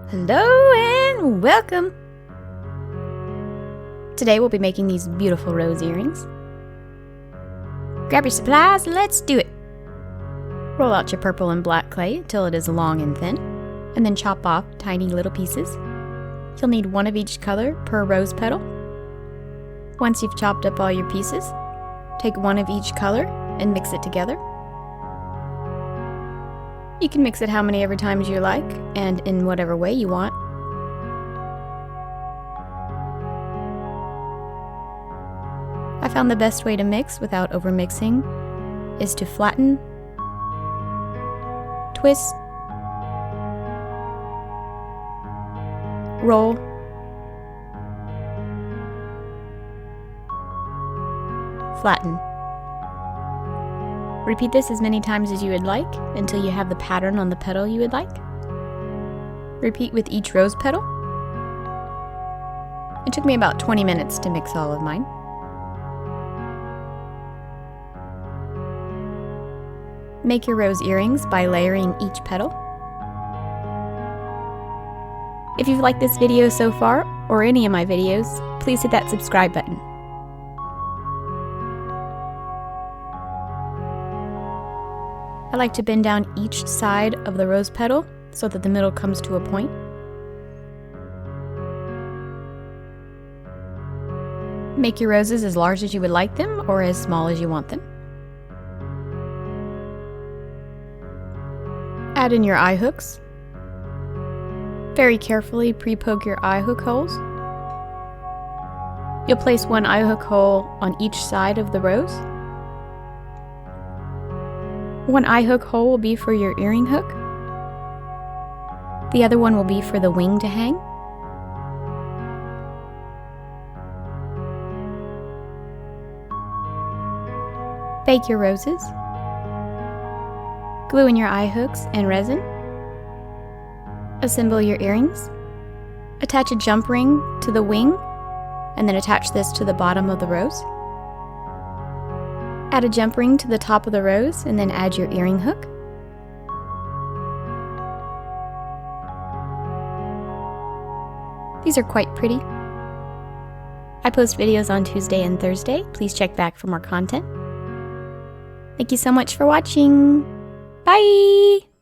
Hello and welcome! Today we'll be making these beautiful rose earrings. Grab your supplies, let's do it! Roll out your purple and black clay until it is long and thin, and then chop off tiny little pieces. You'll need one of each color per rose petal. Once you've chopped up all your pieces, take one of each color and mix it together. You can mix it how many ever times you like, and in whatever way you want. I found the best way to mix without overmixing is to flatten, twist, roll, flatten. Repeat this as many times as you would like until you have the pattern on the petal you would like. Repeat with each rose petal. It took me about 20 minutes to mix all of mine. Make your rose earrings by layering each petal. If you've liked this video so far, or any of my videos, please hit that subscribe button. I like to bend down each side of the rose petal so that the middle comes to a point. Make your roses as large as you would like them or as small as you want them. Add in your eye hooks. Very carefully pre-poke your eye hook holes. You'll place one eye hook hole on each side of the rose. One eye hook hole will be for your earring hook. The other one will be for the wing to hang. Bake your roses. Glue in your eye hooks and resin. Assemble your earrings. Attach a jump ring to the wing and then attach this to the bottom of the rose. Add a jump ring to the top of the rose and then add your earring hook. These are quite pretty. I post videos on Tuesday and Thursday. Please check back for more content. Thank you so much for watching. Bye!